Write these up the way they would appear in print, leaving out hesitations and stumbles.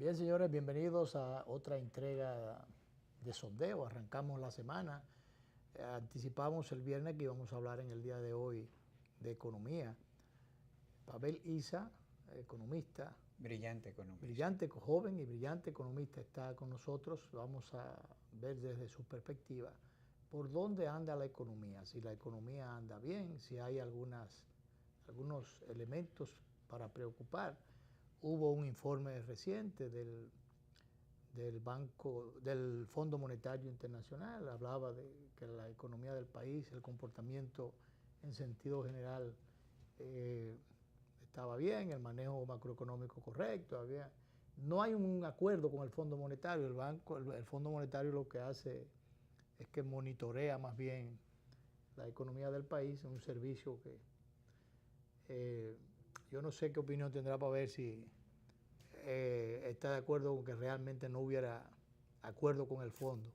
Bien, señores, bienvenidos a otra entrega de sondeo. Arrancamos la semana. Anticipamos el viernes que íbamos a hablar en el día de hoy de economía. Pavel Isa, economista. Brillante economista. Brillante, joven y brillante economista está con nosotros. Vamos a ver desde su perspectiva por dónde anda la economía, si la economía anda bien, si hay algunos elementos para preocupar. Hubo un informe reciente del Fondo Monetario Internacional, hablaba de que la economía del país, el comportamiento en sentido general estaba bien, el manejo macroeconómico correcto, no hay un acuerdo con el Fondo Monetario. El Fondo Monetario lo que hace es que monitorea más bien la economía del país, un servicio que yo no sé qué opinión tendrá para ver si está de acuerdo con que realmente no hubiera acuerdo con el fondo,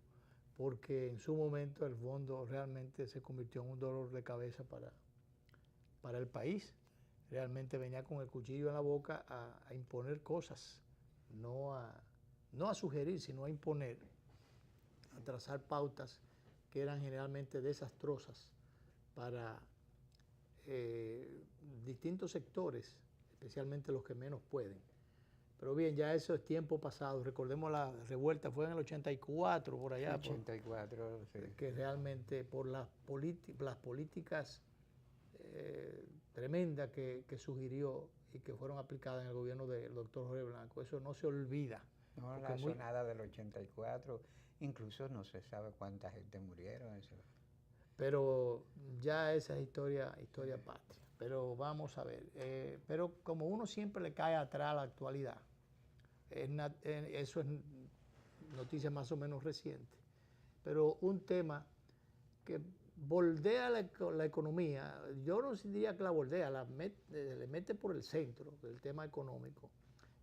porque en su momento el fondo realmente se convirtió en un dolor de cabeza para el país. Realmente venía con el cuchillo en la boca a imponer cosas, no a sugerir, sino a imponer, a trazar pautas que eran generalmente desastrosas para distintos sectores, especialmente los que menos pueden. Pero bien, ya eso es tiempo pasado. Recordemos la revuelta, fue en el 84, por allá. 84, sí. Que realmente por las políticas tremendas que sugirió y que fueron aplicadas en el gobierno del doctor Jorge Blanco, eso no se olvida. No, la sonada del 84, incluso no se sabe cuánta gente murieron. Eso. Pero ya esa es historia patria. Pero vamos a ver, pero como uno siempre le cae atrás a la actualidad, eso es noticia más o menos reciente, pero un tema que bordea la economía, yo no diría que la bordea, le mete por el centro del tema económico,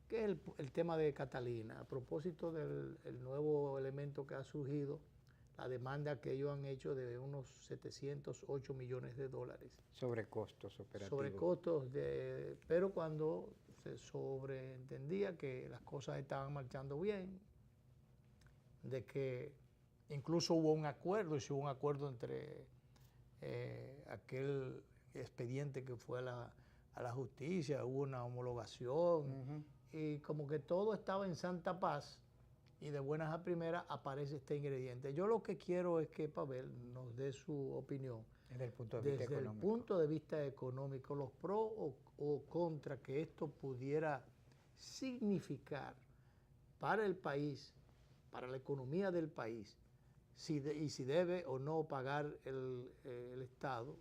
que es el tema de Catalina, a propósito del nuevo elemento que ha surgido, la demanda que ellos han hecho de unos 708 millones de dólares. Sobre costos operativos. Sobre costos, pero cuando se sobreentendía que las cosas estaban marchando bien, de que incluso hubo un acuerdo, y si hubo un acuerdo entre aquel expediente que fue a la justicia, hubo una homologación, y como que todo estaba en santa paz, y de buenas a primeras aparece este ingrediente. Yo lo que quiero es que Pavel nos dé su opinión desde el punto de vista económico, los pros o contra que esto pudiera significar para el país, para la economía del país, y si debe o no pagar el Estado,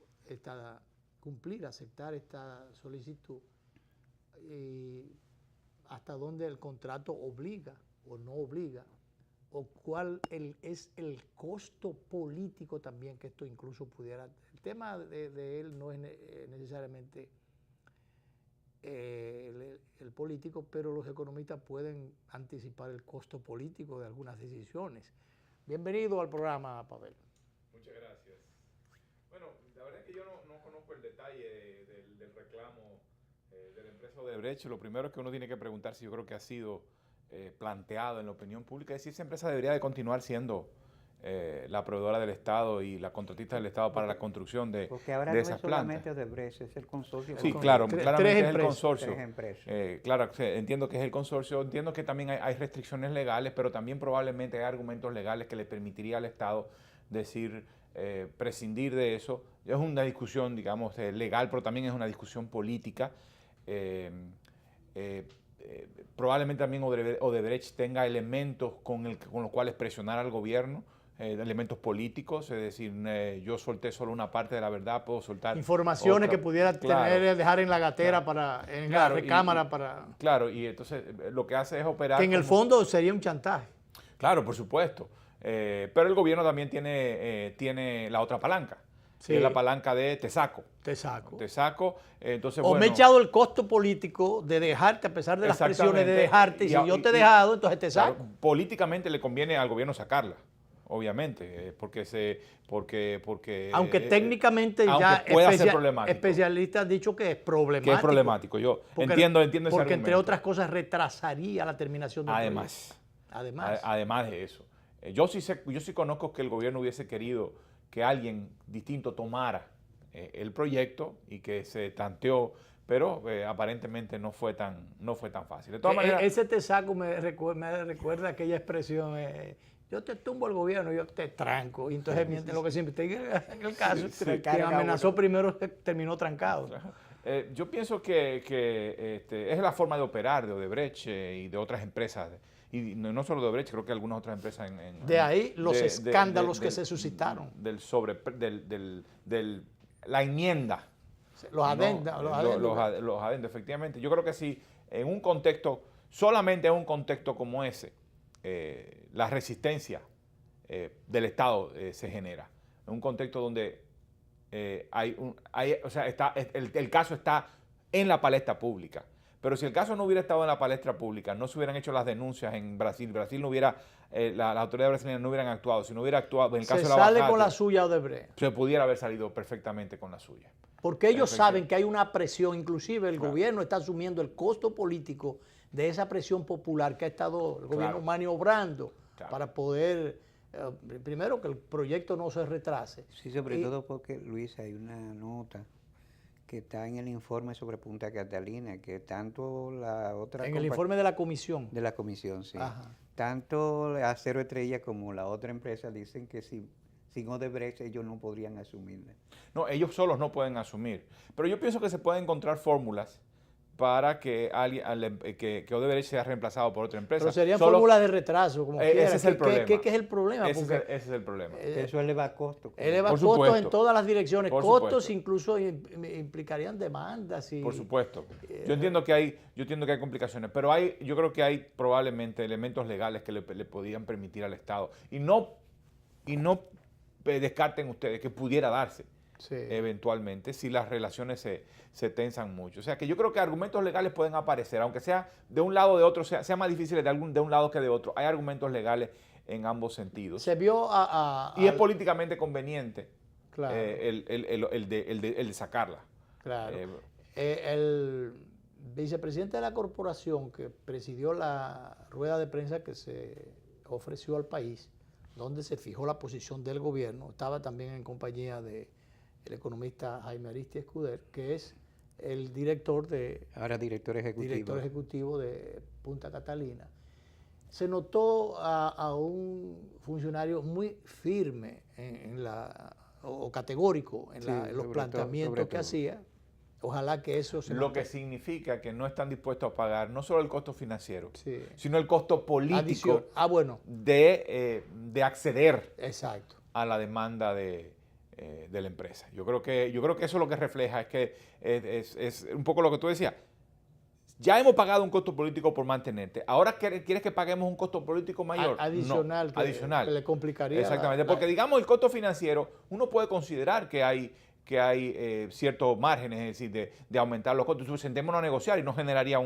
aceptar esta solicitud, y hasta dónde el contrato obliga o no obliga, o cuál es el costo político también que esto incluso pudiera. El tema de él no es necesariamente el político, pero los economistas pueden anticipar el costo político de algunas decisiones. Bienvenido al programa, Pavel. Muchas gracias. Bueno, la verdad es que yo no conozco el detalle del reclamo de la empresa Odebrecht. Lo primero que uno tiene que preguntarse, yo creo que ha sido planteado en la opinión pública, es si esa empresa debería de continuar siendo la proveedora del Estado y la contratista del Estado para la construcción de esas plantas. Porque ahora no es solamente Odebrecht, es el consorcio. Sí, claro, claramente es el consorcio. Tres empresas. Claro, entiendo que es el consorcio, entiendo que también hay restricciones legales, pero también probablemente hay argumentos legales que le permitiría al Estado decir, prescindir de eso. Es una discusión, digamos, legal, pero también es una discusión política. Probablemente también Odebrecht tenga elementos con los cuales presionar al gobierno, elementos políticos, es decir, yo solté solo una parte de la verdad, puedo soltar informaciones que pudiera dejar en la gatera, en la recámara para... Claro, y entonces lo que hace es operar... Que en el fondo sería un chantaje. Claro, por supuesto, pero el gobierno también tiene la otra palanca. Sí. Que es la palanca de te saco. Entonces, o me he echado el costo político de dejarte, a pesar de las presiones de dejarte, y si yo te he dejado, entonces te saco. Claro, políticamente le conviene al gobierno sacarla. obviamente, porque Aunque técnicamente aunque ya pueda ser problemático. especialistas han dicho que es problemático. Que es problemático. Yo entiendo ese argumento. Porque entre otras cosas retrasaría la terminación del proyecto. Además de eso. Yo sí conozco que el gobierno hubiese querido que alguien distinto tomara el proyecto y que se tanteó, pero aparentemente no fue tan fácil. De todas maneras, ese te saco me recuerda aquella expresión, yo te tumbo el gobierno, yo te tranco. Y entonces lo que siempre en el caso, quien amenazó primero terminó trancado. Yo pienso que es la forma de operar de Odebrecht y de otras empresas. Y no solo de Odebrecht, creo que algunas otras empresas de ahí los escándalos que se suscitaron. La enmienda. Los adendas. Los adendas, efectivamente. Yo creo que si en un contexto, solamente en un contexto como ese, la resistencia del Estado se genera. En un contexto donde el caso está en la palestra pública. Pero si el caso no hubiera estado en la palestra pública, no se hubieran hecho las denuncias en Brasil, no hubiera, las autoridades brasileñas no hubieran actuado, si no hubiera actuado en el caso de la Se sale con la suya Odebrecht. Se pudiera haber salido perfectamente con la suya. Porque ellos saben que hay una presión, inclusive el gobierno está asumiendo el costo político de esa presión popular que ha estado el gobierno maniobrando para poder, primero que el proyecto no se retrase. Sí, sobre todo porque, Luis, hay una nota que está en el informe sobre Punta Catalina, que tanto la otra... En el informe de la comisión. De la comisión, sí. Ajá. Tanto Acero Estrella como la otra empresa dicen que sin Odebrecht ellos no podrían asumirla. No, ellos solos no pueden asumir. Pero yo pienso que se pueden encontrar fórmulas para que Odebrecht sea reemplazado por otra empresa. Pero serían fórmulas de retraso, como quiera. Ese es el problema. ¿Qué es el problema? Ese es el problema. Eso eleva costos. Eleva costos en todas las direcciones. Costos incluso implicarían demandas. Por supuesto. Yo entiendo que hay complicaciones, pero yo creo que hay probablemente elementos legales que le podrían permitir al Estado. Y no descarten ustedes que pudiera darse. Sí. Eventualmente, si las relaciones se tensan mucho. O sea, que yo creo que argumentos legales pueden aparecer, aunque sea de un lado o de otro, sea más difícil de un lado que de otro. Hay argumentos legales en ambos sentidos. Se vio y es políticamente conveniente, claro, el de sacarla. Claro. El vicepresidente de la corporación que presidió la rueda de prensa que se ofreció al país, donde se fijó la posición del gobierno, estaba también en compañía de el economista Jaime Aristi Escuder, que es el director ejecutivo de Punta Catalina. Se notó a un funcionario muy firme o categórico en los planteamientos que hacía. Ojalá que eso se Lo que significa que no están dispuestos a pagar no solo el costo financiero, sino el costo político de acceder a la demanda de la empresa. Yo creo que eso lo que refleja es que es un poco lo que tú decías. Ya hemos pagado un costo político por mantenerte. Ahora quieres que paguemos un costo político mayor. Adicional. No, adicional. Que le complicaría. Exactamente. Porque digamos el costo financiero, uno puede considerar que hay ciertos márgenes, es decir, de aumentar los costos. Entonces, sentémonos a negociar y no generaría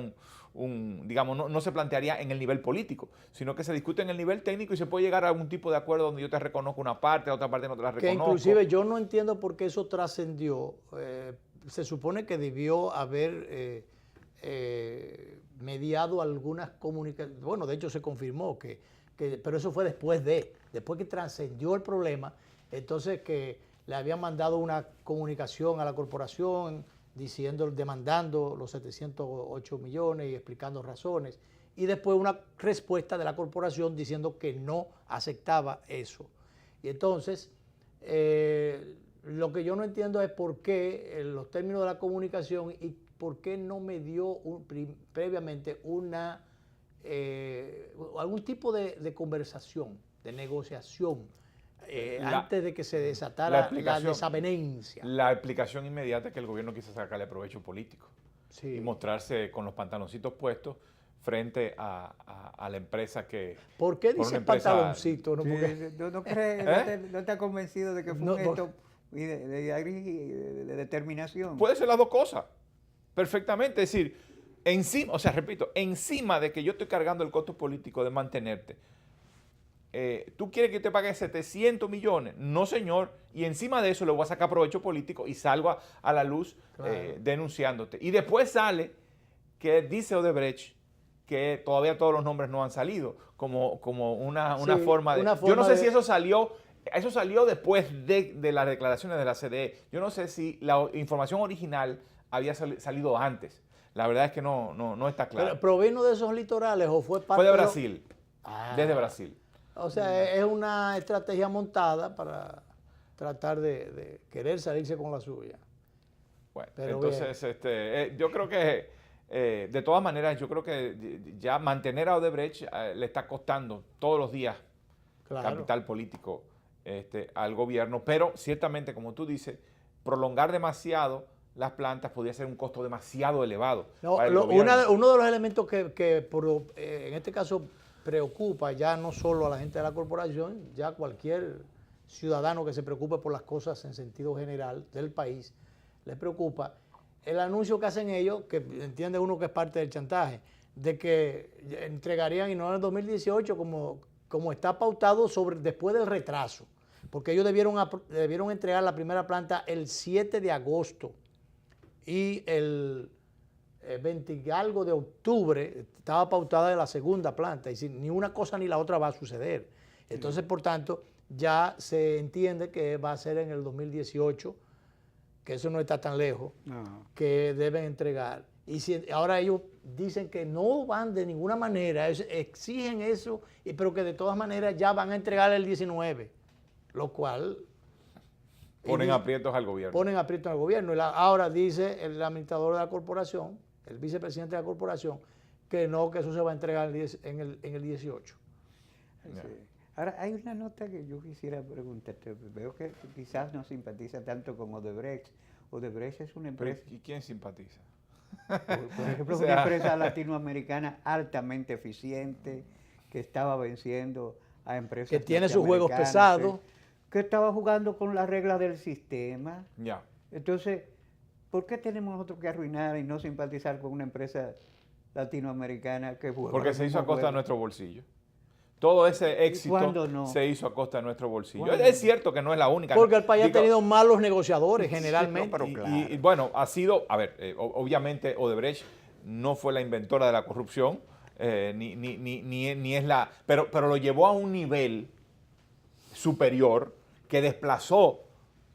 digamos, no se plantearía en el nivel político, sino que se discute en el nivel técnico y se puede llegar a algún tipo de acuerdo donde yo te reconozco una parte, la otra parte no te la reconozco. Que inclusive yo no entiendo por qué eso trascendió. Se supone que debió haber mediado algunas comunicaciones. Bueno, de hecho se confirmó pero eso fue después que trascendió el problema, entonces que le habían mandado una comunicación a la corporación demandando los 708 millones y explicando razones, y después una respuesta de la corporación diciendo que no aceptaba eso. Y entonces, lo que yo no entiendo es por qué en los términos de la comunicación y por qué no me dio previamente algún tipo de conversación, de negociación, antes de que se desatara la desavenencia. La explicación inmediata es que el gobierno quiso sacarle provecho político y mostrarse con los pantaloncitos puestos frente a la empresa que... ¿Por qué dice pantaloncito? ¿No, no está convencido de que fue un gesto de determinación? Puede ser las dos cosas, perfectamente. Es decir, encima de que yo estoy cargando el costo político de mantenerte, ¿tú quieres que yo te pague 700 millones? No, señor. Y encima de eso le voy a sacar provecho político y salgo a la luz denunciándote. Y después sale que dice Odebrecht que todavía todos los nombres no han salido, como una forma de... Yo no sé si eso salió después de las declaraciones de la CDE. Yo no sé si la información original había salido antes. La verdad es que no está claro. ¿Pero provino de esos litorales o fue parte Fue de Brasil, desde Brasil. O sea, es una estrategia montada para tratar de querer salirse con la suya. Bueno, pero entonces yo creo que, de todas maneras, yo creo que ya mantener a Odebrecht le está costando todos los días capital político al gobierno, pero ciertamente, como tú dices, prolongar demasiado las plantas podría ser un costo demasiado elevado. No, uno de los elementos que en este caso preocupa ya no solo a la gente de la corporación, ya cualquier ciudadano que se preocupe por las cosas en sentido general del país, les preocupa el anuncio que hacen ellos, que entiende uno que es parte del chantaje, de que entregarían, y no en el 2018, como está pautado después del retraso, porque ellos debieron entregar la primera planta el 7 de agosto y el 20 y algo de octubre estaba pautada de la segunda planta, y ni una cosa ni la otra va a suceder. Entonces, por tanto, ya se entiende que va a ser en el 2018, que eso no está tan lejos, que deben entregar. Y ahora ellos dicen que no van de ninguna manera, exigen eso, pero que de todas maneras ya van a entregar el 19, lo cual... Ponen aprietos al gobierno. Ponen aprietos al gobierno. Ahora dice el administrador de la corporación, el vicepresidente de la corporación, que no, que eso se va a entregar en el 18. Sí. Ahora, hay una nota que yo quisiera preguntarte. Veo que quizás no simpatiza tanto con Odebrecht. Odebrecht es una empresa... ¿Y quién simpatiza? Por ejemplo, es una empresa latinoamericana altamente eficiente, que estaba venciendo a empresas que tiene sus juegos pesados. Que estaba jugando con las reglas del sistema. Ya. Entonces, ¿por qué tenemos nosotros que arruinar y no simpatizar con una empresa latinoamericana que juega? Porque se hizo a costa de nuestro bolsillo. Todo ese éxito se hizo a costa de nuestro bolsillo. Es cierto que no es la única. Porque el país ha tenido malos negociadores generalmente. No, pero claro. Y bueno, ha sido, obviamente Odebrecht no fue la inventora de la corrupción, ni es la, pero lo llevó a un nivel superior que desplazó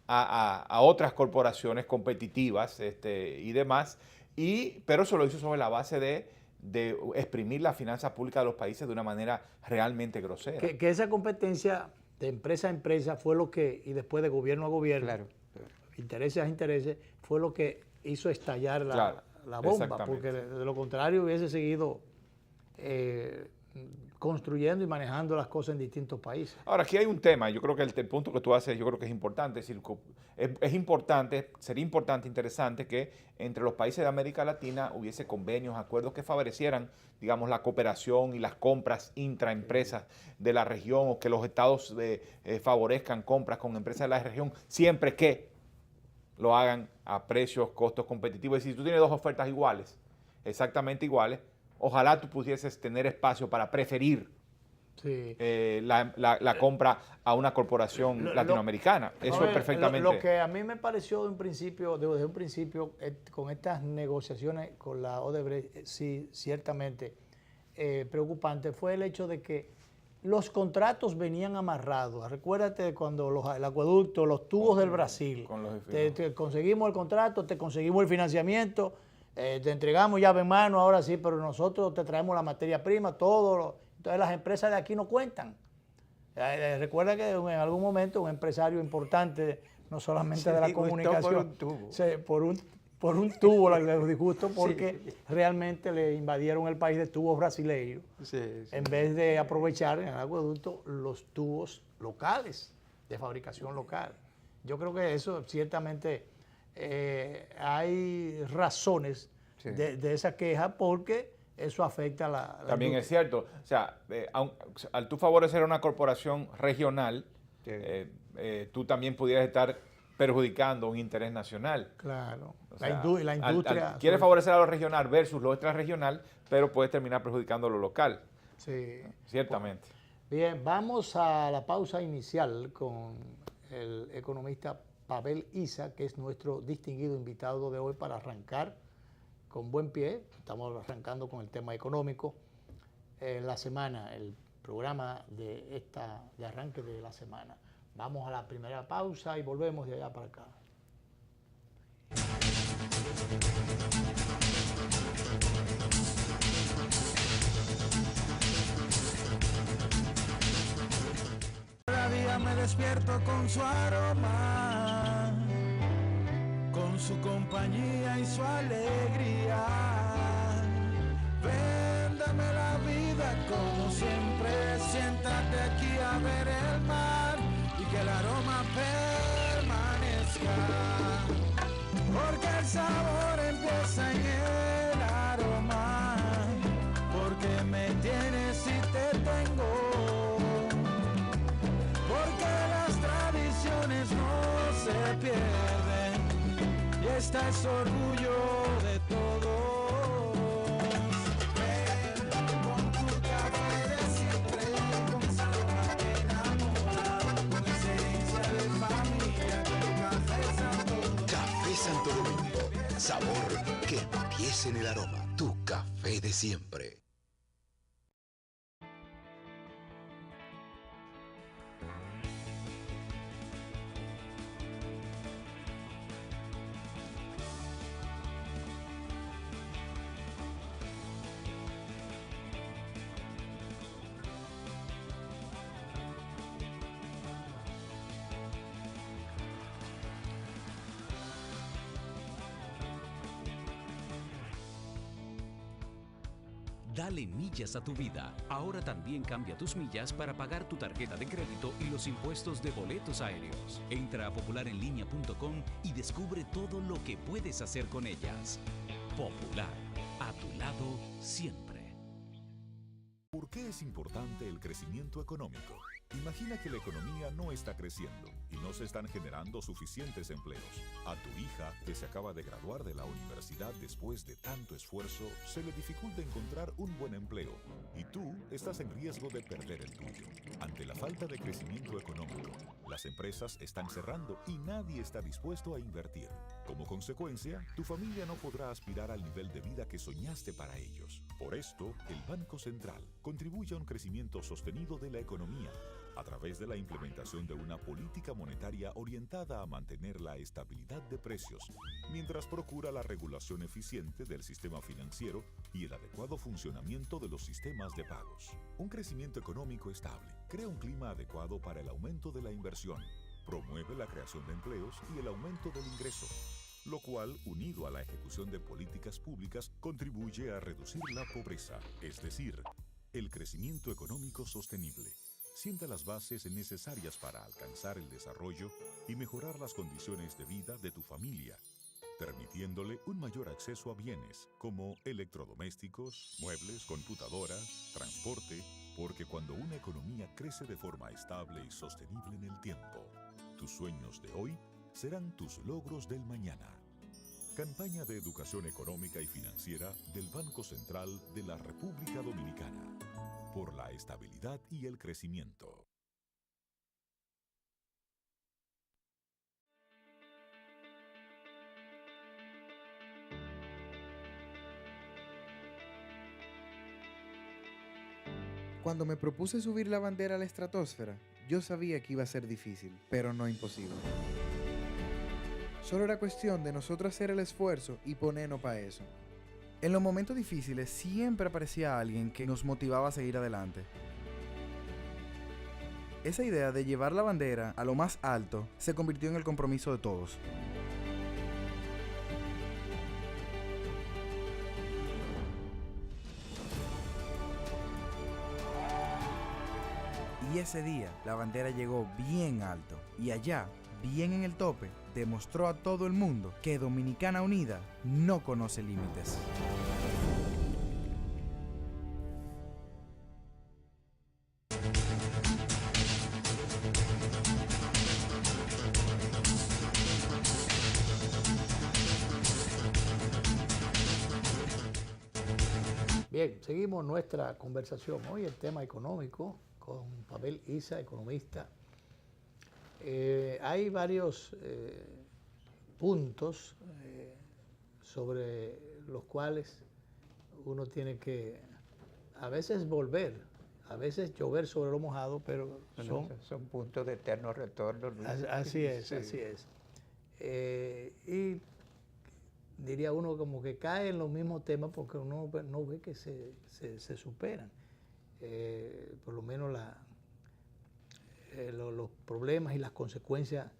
a otras corporaciones competitivas y demás, pero eso lo hizo sobre la base de exprimir la finanza pública de los países de una manera realmente grosera. Que esa competencia de empresa a empresa fue lo que, y después de gobierno a gobierno, intereses a intereses, fue lo que hizo estallar la bomba, porque de lo contrario hubiese seguido construyendo y manejando las cosas en distintos países. Ahora, aquí hay un tema, yo creo que el punto que tú haces, yo creo que es importante, es decir, es importante, sería importante, interesante que entre los países de América Latina hubiese convenios, acuerdos que favorecieran, digamos, la cooperación y las compras intraempresas de la región, o que los estados favorezcan compras con empresas de la región, siempre que lo hagan a precios, costos competitivos. Es decir, si tú tienes dos ofertas iguales, exactamente iguales, ojalá tú pudieses tener espacio para preferir la compra a una corporación latinoamericana. Eso es perfectamente... Lo que a mí me pareció desde un principio, con estas negociaciones con la Odebrecht, sí, ciertamente preocupante, fue el hecho de que los contratos venían amarrados. Recuérdate cuando el acueducto, los tubos del Brasil, te conseguimos el contrato, te conseguimos el financiamiento, te entregamos llave en mano, ahora sí, pero nosotros te traemos la materia prima, todo. Entonces las empresas de aquí no cuentan. Recuerda que en algún momento un empresario importante, no solamente de la comunicación, por un tubo le disgustó porque realmente le invadieron el país de tubos brasileños, en vez de aprovechar en el acueducto los tubos locales, de fabricación local. Yo creo que eso ciertamente... hay razones de esa queja porque eso afecta a la También industria. Es cierto, o sea, al tú favorecer a una corporación regional, tú también pudieras estar perjudicando un interés nacional. Claro, o sea, la industria... Quieres favorecer a lo regional versus lo extrarregional, pero puedes terminar perjudicando lo local. Sí. Ciertamente. Bien, vamos a la pausa inicial con el economista Pavel Isa, que es nuestro distinguido invitado de hoy para arrancar con buen pie. Estamos arrancando con el tema económico en la semana, el programa de arranque de la semana. Vamos a la primera pausa y volvemos de allá para acá. Cada día me despierto con su aroma, con su compañía y su alegría. Véndame la vida como siempre, siéntate aquí a ver el mar y que el aroma permanezca. Porque el sabor empieza en el aroma, porque me tienes y te tengo. Porque las tradiciones no se pierden y esta es orgullo de todos. Ven con tu café de siempre, con esa aroma que enamora, con esencia de familia, con Café Santo Domingo. Café Santo Domingo, sabor que empieza en el aroma. Tu café de siempre. Dale millas a tu vida. Ahora también cambia tus millas para pagar tu tarjeta de crédito y los impuestos de boletos aéreos. Entra a popularenlinea.com y descubre todo lo que puedes hacer con ellas. Popular, a tu lado siempre. ¿Por qué es importante el crecimiento económico? Imagina que la economía no está creciendo y no se están generando suficientes empleos. A tu hija, que se acaba de graduar de la universidad después de tanto esfuerzo, se le dificulta encontrar un buen empleo y tú estás en riesgo de perder el tuyo. Ante la falta de crecimiento económico, las empresas están cerrando y nadie está dispuesto a invertir. Como consecuencia, tu familia no podrá aspirar al nivel de vida que soñaste para ellos. Por esto, el Banco Central contribuye a un crecimiento sostenido de la economía a través de la implementación de una política monetaria orientada a mantener la estabilidad de precios, mientras procura la regulación eficiente del sistema financiero y el adecuado funcionamiento de los sistemas de pagos. Un crecimiento económico estable crea un clima adecuado para el aumento de la inversión, promueve la creación de empleos y el aumento del ingreso, lo cual, unido a la ejecución de políticas públicas, contribuye a reducir la pobreza, es decir, el crecimiento económico sostenible. Sienta las bases necesarias para alcanzar el desarrollo y mejorar las condiciones de vida de tu familia, permitiéndole un mayor acceso a bienes como electrodomésticos, muebles, computadoras, transporte, porque cuando una economía crece de forma estable y sostenible en el tiempo, tus sueños de hoy serán tus logros del mañana. Campaña de Educación Económica y Financiera del Banco Central de la República Dominicana. Por la estabilidad y el crecimiento. Cuando me propuse subir la bandera a la estratosfera, yo sabía que iba a ser difícil, pero no imposible. Solo era cuestión de nosotros hacer el esfuerzo y ponernos para eso. En los momentos difíciles siempre aparecía alguien que nos motivaba a seguir adelante. Esa idea de llevar la bandera a lo más alto se convirtió en el compromiso de todos. Y ese día la bandera llegó bien alto y allá, bien en el tope, demostró a todo el mundo que Dominicana Unida no conoce límites. Bien, seguimos nuestra conversación. Hoy el tema económico con Pavel Isa, economista. Hay varios puntos sobre los cuales uno tiene que a veces volver, a veces llover sobre lo mojado, pero son puntos de eterno retorno, Luis. Así es, Sí. así es. Y diría uno como que cae en los mismos temas porque uno no ve que se superan. Por lo menos los problemas y las consecuencias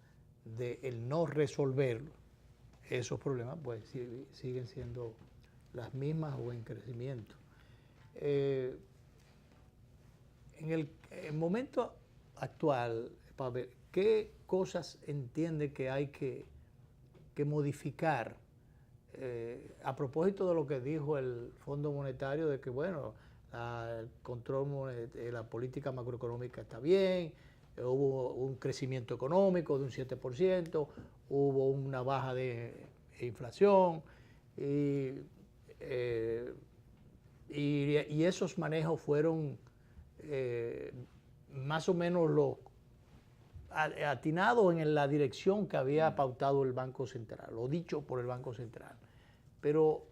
de el no resolver esos problemas pues siguen siendo las mismas o en crecimiento. En el momento actual, Pavel, ¿qué cosas entiende que hay que modificar? A propósito de lo que dijo el Fondo Monetario, de que bueno, el control, la política macroeconómica está bien, hubo un crecimiento económico de un 7%, hubo una baja de inflación y esos manejos fueron más o menos atinados en la dirección que había pautado el Banco Central, o dicho por el Banco Central. Pero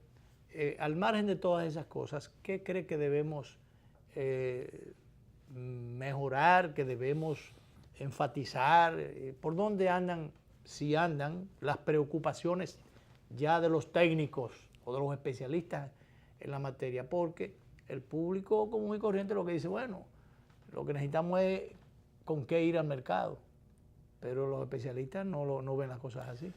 al margen de todas esas cosas, ¿qué cree que debemos mejorar, que debemos enfatizar? ¿Por dónde andan, si andan, las preocupaciones ya de los técnicos o de los especialistas en la materia? Porque el público común y corriente lo que dice, bueno, lo que necesitamos es con qué ir al mercado, pero los especialistas no ven las cosas así.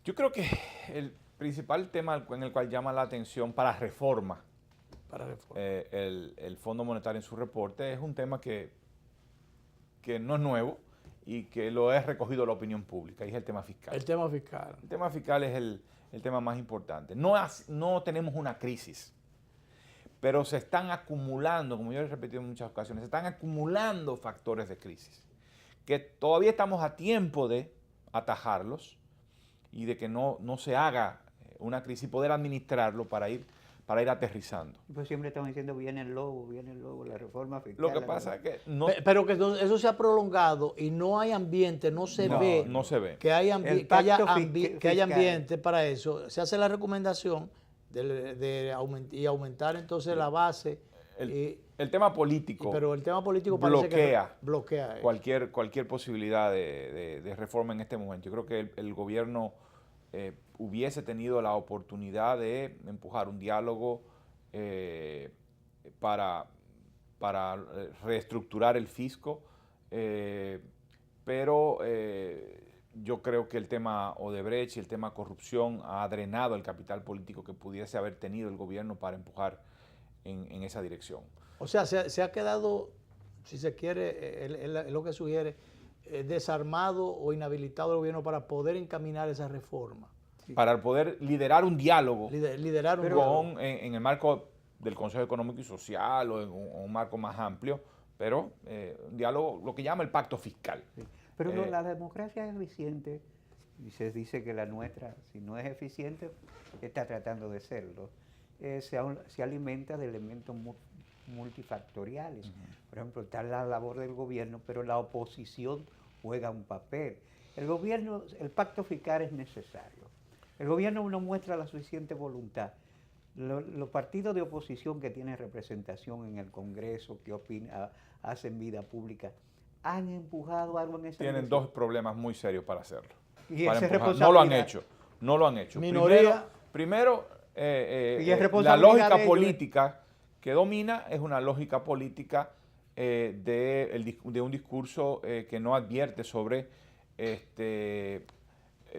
Yo creo que el principal tema en el cual llama la atención para reforma, el Fondo Monetario en su reporte, es un tema que no es nuevo y que lo ha recogido la opinión pública, y es el tema fiscal. El tema fiscal. El tema fiscal es el tema más importante. No tenemos una crisis, pero se están acumulando, como yo he repetido en muchas ocasiones, se están acumulando factores de crisis, que todavía estamos a tiempo de atajarlos y de que no se haga una crisis y poder administrarlo para ir aterrizando. Pues siempre estamos diciendo viene el lobo, la reforma fiscal. Lo que pasa es que no... Pero que eso se ha prolongado y no hay ambiente, no se ve que haya ambiente para eso. Se hace la recomendación de aumentar entonces la base. El tema político, pero el tema político bloquea cualquier posibilidad de reforma en este momento. Yo creo que el gobierno hubiese tenido la oportunidad de empujar un diálogo para reestructurar el fisco, pero yo creo que el tema Odebrecht y el tema corrupción ha drenado el capital político que pudiese haber tenido el gobierno para empujar en esa dirección. O sea, se ha quedado, si se quiere, es lo que sugiere, desarmado o inhabilitado el gobierno para poder encaminar esa reforma. Sí. Para poder liderar un diálogo, en el marco del Consejo Económico y Social o en un marco más amplio, pero un diálogo, lo que llama el pacto fiscal. Sí. Pero la democracia es eficiente, y se dice que la nuestra, si no es eficiente, está tratando de serlo. Se alimenta de elementos multifactoriales. Por ejemplo, está la labor del gobierno, pero la oposición juega un papel. El pacto fiscal es necesario. El gobierno no muestra la suficiente voluntad. Los partidos de oposición que tienen representación en el Congreso, que hacen vida pública, han empujado algo en esa Tienen dos problemas muy serios para hacerlo. Y no lo han hecho. Minoría. Primero la lógica política que domina es una lógica política de un discurso que no advierte sobre,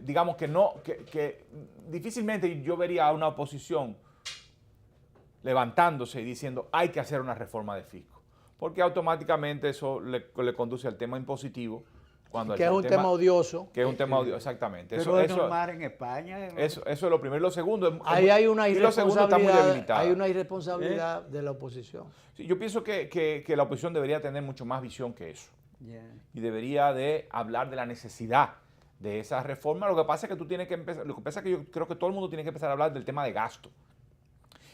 digamos que difícilmente yo vería a una oposición levantándose y diciendo hay que hacer una reforma de fisco, porque automáticamente eso le conduce al tema impositivo. Que es un tema odioso. Que es un tema odioso, exactamente. Pero es normal en España. Eso es lo primero. Lo segundo, ahí hay una irresponsabilidad, hay una irresponsabilidad de la oposición. Sí, yo pienso que la oposición debería tener mucho más visión que eso. Y debería de hablar de la necesidad de esa reforma. Lo que pasa es que yo creo que todo el mundo tiene que empezar a hablar del tema de gasto.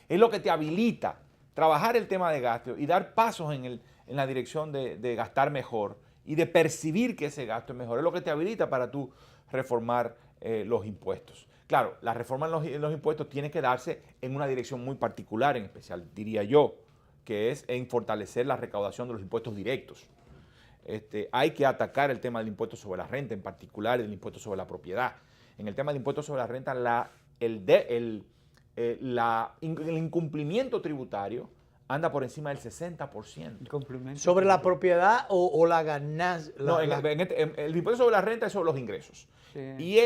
Es lo que te habilita trabajar el tema de gasto y dar pasos en la dirección de gastar mejor y de percibir que ese gasto es mejor. Es lo que te habilita para tú reformar los impuestos. Claro, la reforma en los impuestos tiene que darse en una dirección muy particular, en especial, diría yo, que es en fortalecer la recaudación de los impuestos directos. Hay que atacar el tema del impuesto sobre la renta, en particular el impuesto sobre la propiedad. En el tema del impuesto sobre la renta, el incumplimiento tributario anda por encima del 60%. ¿Sobre la propiedad o la ganancia? No, el impuesto sobre la renta es sobre los ingresos. Sí. Y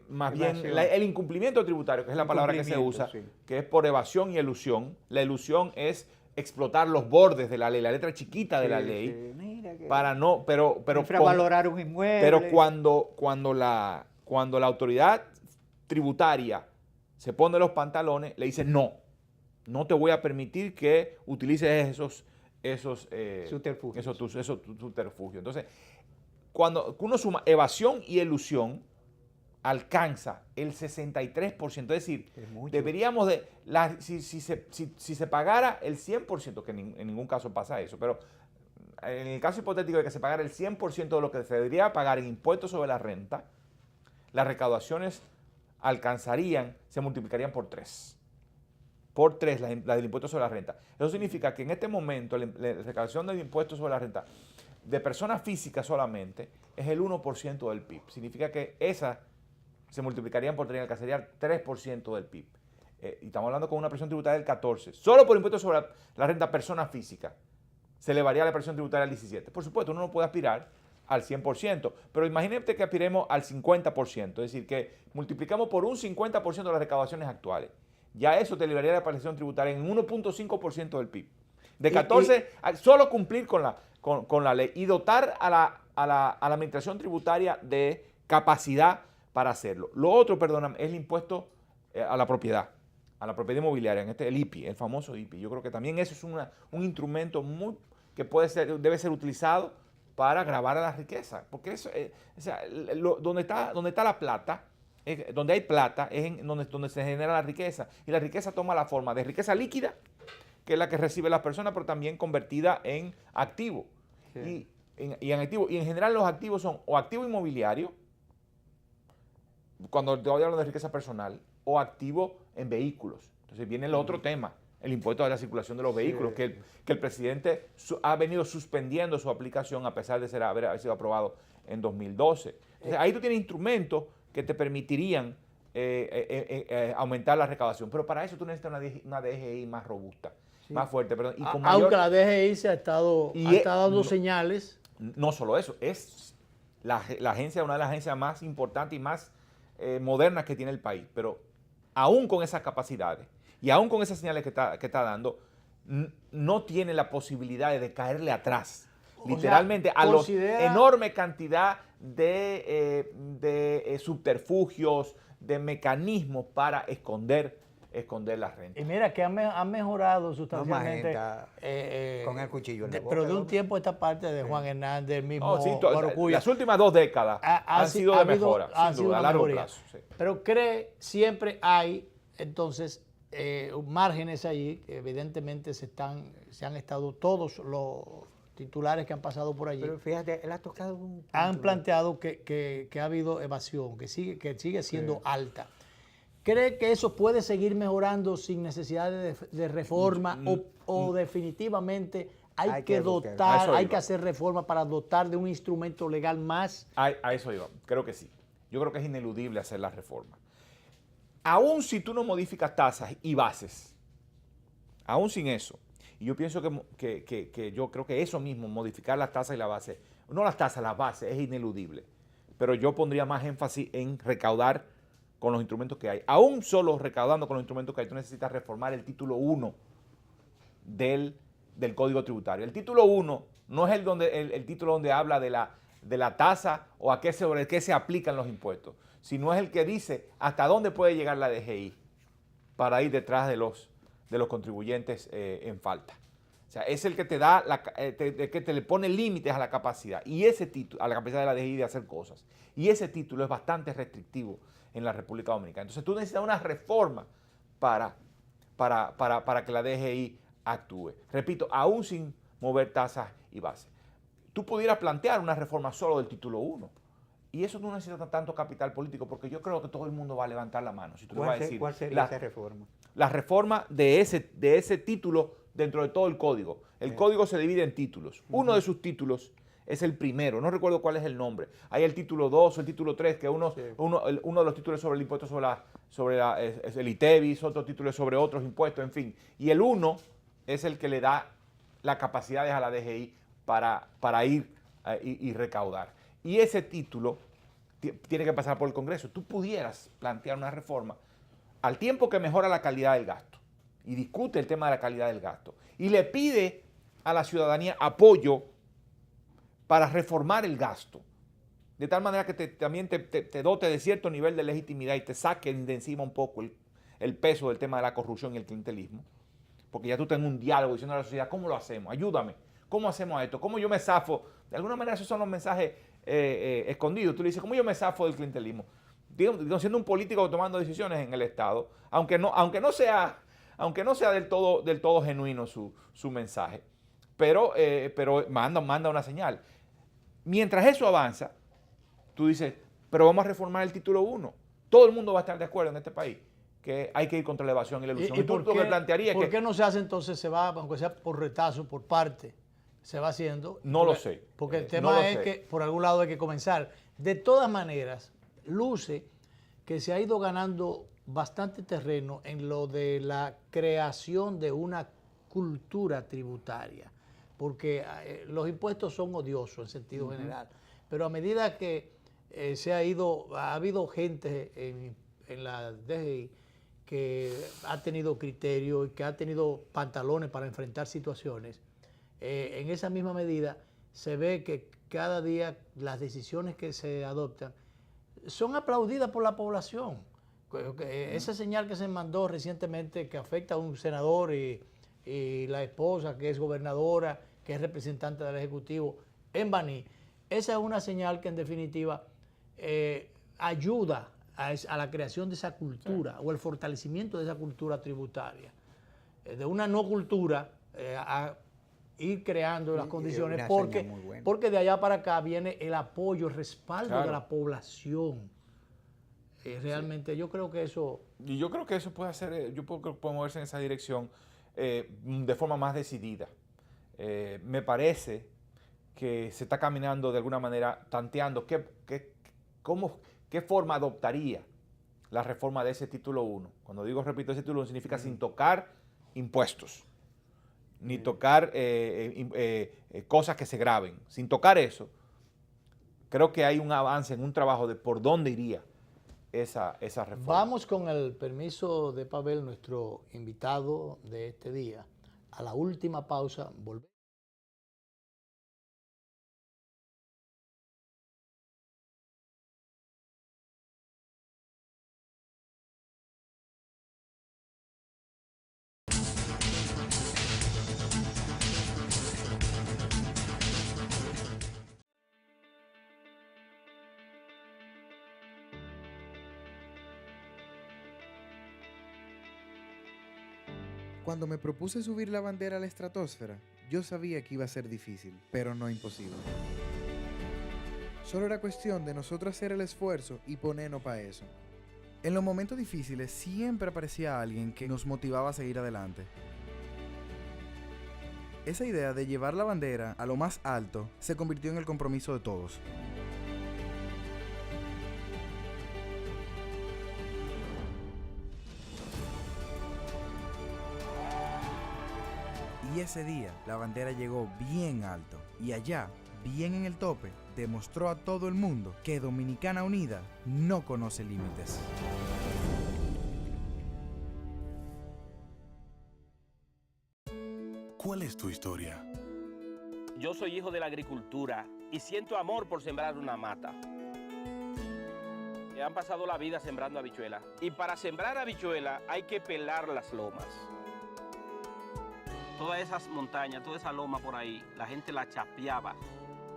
más bien el incumplimiento tributario, que es la palabra que se usa, sí, que es por evasión y elusión. La elusión es explotar los bordes de la ley, la letra chiquita de la ley, sí. Mira que para no, pero infravalorar un inmueble. Pero cuando la autoridad tributaria se pone los pantalones, le dice no te voy a permitir que utilices esos subterfugios. Entonces, cuando uno suma evasión y elusión, alcanza el 63%. Es decir, deberíamos si se pagara el 100%, que en ningún caso pasa eso, pero en el caso hipotético de que se pagara el 100% de lo que se debería pagar en impuestos sobre la renta, las recaudaciones se multiplicarían por 3. Por 3 la del impuesto sobre la renta. Eso significa que en este momento la recaudación del impuesto sobre la renta de personas físicas solamente es el 1% del PIB. Significa que esa se multiplicarían por 3 y alcanzaría 3% del PIB. Y estamos hablando con una presión tributaria del 14%. Solo por impuesto sobre la renta persona física se elevaría la presión tributaria al 17%. Por supuesto, uno no puede aspirar al 100%, pero imagínate que aspiremos al 50%, es decir, que multiplicamos por un 50% de las recaudaciones actuales. Ya eso te elevaría la presión tributaria en 1.5% del PIB. De 14, solo cumplir con la ley y dotar a la administración tributaria de capacidad para hacerlo. Lo otro, perdóname, es el impuesto a la propiedad inmobiliaria, el IPI, el famoso IPI. Yo creo que también eso es un instrumento que debe ser utilizado para gravar a la riqueza, porque eso, donde está la plata, donde hay plata es donde se genera la riqueza, y la riqueza toma la forma de riqueza líquida, que es la que recibe las personas, pero también convertida en activo. Sí. Y en general los activos son o activo inmobiliario, cuando te voy a hablar de riqueza personal, o activo en vehículos. Entonces viene el otro tema, el impuesto a la circulación de los vehículos, que el presidente ha venido suspendiendo su aplicación a pesar de haber sido aprobado en 2012. Entonces, ahí tú tienes instrumentos que te permitirían aumentar la recaudación, pero para eso tú necesitas una DGI más robusta, más fuerte. Perdón, y con aunque la DGI se ha estado dando señales. No solo eso, es la agencia, una de las agencias más importantes y más modernas que tiene el país, pero aún con esas capacidades y aún con esas señales que está dando, no tiene la posibilidad de caerle atrás, literalmente, a la enorme cantidad de subterfugios, de mecanismos para esconder las rentas. Y mira que han mejorado sustancialmente. Con el cuchillo en la boca, pero de un tiempo esta parte de Juan Hernández, el mismo Guarocuya. Las últimas 2 décadas han sido de mejora, sin duda, a largo plazo. Sí. Pero siempre hay, entonces, márgenes allí, que evidentemente se han estado todos los titulares que han pasado por allí. Pero fíjate, él ha tocado un punto. Han planteado que ha habido evasión, que sigue siendo alta. ¿Cree que eso puede seguir mejorando sin necesidad de reforma o definitivamente hay que hacer reforma para dotar de un instrumento legal más? A eso iba, creo que sí. Yo creo que es ineludible hacer la reforma. Aún si tú no modificas tasas y bases, aún sin eso, y yo pienso que yo creo que eso mismo, modificar las tasas y la base, no las tasas, las bases, es ineludible. Pero yo pondría más énfasis en recaudar con los instrumentos que hay. Aún solo recaudando con los instrumentos que hay, tú necesitas reformar el título 1 del Código Tributario. El título 1 no es el título donde habla de la tasa o sobre qué se aplican los impuestos, sino es el que dice hasta dónde puede llegar la DGI para ir detrás de los contribuyentes en falta. O sea, es el que te da, que te le pone límites a la capacidad, y ese título, a la capacidad de la DGI de hacer cosas. Y ese título es bastante restrictivo en la República Dominicana. Entonces tú necesitas una reforma para para que la DGI actúe. Repito, aún sin mover tasas y bases. Tú pudieras plantear una reforma solo del título 1. Y eso no necesita tanto capital político, porque yo creo que todo el mundo va a levantar la mano. Si tú le vas a decir, ¿Cuál sería esa reforma? La reforma de ese título dentro de todo el código. El código se divide en títulos. Uno de sus títulos es el primero, no recuerdo cuál es el nombre. Hay el título 2 o el título 3, que uno de los títulos sobre el impuesto es el ITEVIS, otro título es sobre otros impuestos, en fin. Y el 1 es el que le da las capacidades a la DGI para ir y recaudar. Y ese título tiene que pasar por el Congreso. Tú pudieras plantear una reforma al tiempo que mejora la calidad del gasto y discute el tema de la calidad del gasto y le pide a la ciudadanía apoyo para reformar el gasto, de tal manera que también te dote de cierto nivel de legitimidad y te saque de encima un poco el peso del tema de la corrupción y el clientelismo, porque ya tú tenés un diálogo diciendo a la sociedad, ¿cómo lo hacemos? Ayúdame. ¿Cómo hacemos esto? ¿Cómo yo me zafo? De alguna manera esos son los mensajes escondidos. Tú le dices, ¿cómo yo me zafo del clientelismo? Digo, siendo un político tomando decisiones en el Estado, aunque no sea del todo genuino su mensaje, pero manda una señal. Mientras eso avanza, tú dices, pero vamos a reformar el título 1. Todo el mundo va a estar de acuerdo en este país que hay que ir contra la evasión y la ilusión. ¿Y por qué qué no se hace entonces, se va, aunque sea por retazo, por parte, se va haciendo? No lo sé. Porque el tema es que por algún lado hay que comenzar. De todas maneras, luce que se ha ido ganando bastante terreno en lo de la creación de una cultura tributaria, porque los impuestos son odiosos en sentido general, pero a medida que ha habido gente en la DGI que ha tenido criterio y que ha tenido pantalones para enfrentar situaciones, en esa misma medida se ve que cada día las decisiones que se adoptan son aplaudidas por la población. Esa señal que se mandó recientemente que afecta a un senador y la esposa que es gobernadora, que es representante del Ejecutivo en Baní, esa es una señal que en definitiva ayuda a la creación de esa cultura o el fortalecimiento de esa cultura tributaria. De una no cultura a ir creando las condiciones, porque de allá para acá viene el apoyo, el respaldo de la población. Realmente yo creo que eso... Y yo creo que eso puede hacer, yo creo que puede moverse en esa dirección de forma más decidida. Me parece que se está caminando de alguna manera, tanteando qué forma adoptaría la reforma de ese título 1. Cuando digo, repito, ese título 1 significa sin tocar impuestos, ni tocar cosas que se graben. Sin tocar eso, creo que hay un avance en un trabajo de por dónde iría esa reforma. Vamos con el permiso de Pavel, nuestro invitado de este día, a la última pausa. Volvemos. Cuando me propuse subir la bandera a la estratosfera, yo sabía que iba a ser difícil, pero no imposible. Solo era cuestión de nosotros hacer el esfuerzo y ponernos para eso. En los momentos difíciles siempre aparecía alguien que nos motivaba a seguir adelante. Esa idea de llevar la bandera a lo más alto se convirtió en el compromiso de todos. Y ese día la bandera llegó bien alto y allá, bien en el tope, demostró a todo el mundo que Dominicana Unida no conoce límites. ¿Cuál es tu historia? Yo soy hijo de la agricultura y siento amor por sembrar una mata. Han pasado la vida sembrando habichuelas y para sembrar habichuelas hay que pelar las lomas. Todas esas montañas, toda esa loma por ahí, la gente la chapeaba,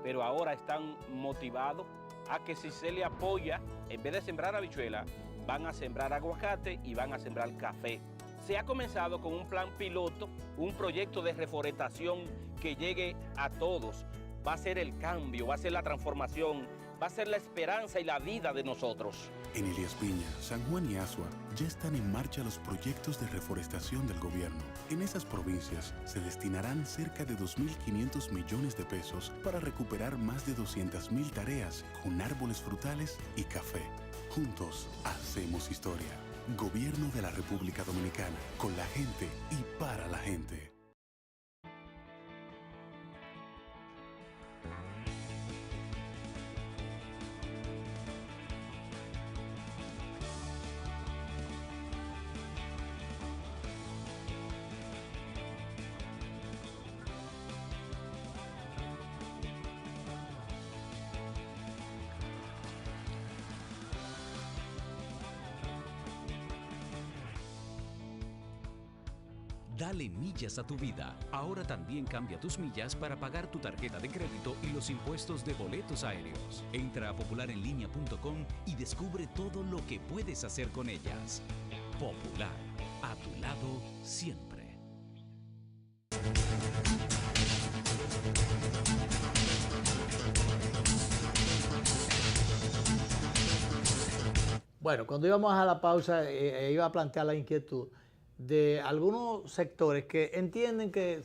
pero ahora están motivados a que si se le apoya, en vez de sembrar habichuela, van a sembrar aguacate y van a sembrar café. Se ha comenzado con un plan piloto, un proyecto de reforestación que llegue a todos. Va a ser el cambio, va a ser la transformación, va a ser la esperanza y la vida de nosotros. En Elías Piña, San Juan y Asua ya están en marcha los proyectos de reforestación del gobierno. En esas provincias se destinarán cerca de 2.500 millones de pesos para recuperar más de 200.000 tareas con árboles frutales y café. Juntos hacemos historia. Gobierno de la República Dominicana, con la gente y para la gente. Dale millas a tu vida. Ahora también cambia tus millas para pagar tu tarjeta de crédito y los impuestos de boletos aéreos. Entra a popularenlinea.com y descubre todo lo que puedes hacer con ellas. Popular, a tu lado siempre. Bueno, cuando íbamos a la pausa, iba a plantear la inquietud de algunos sectores que entienden que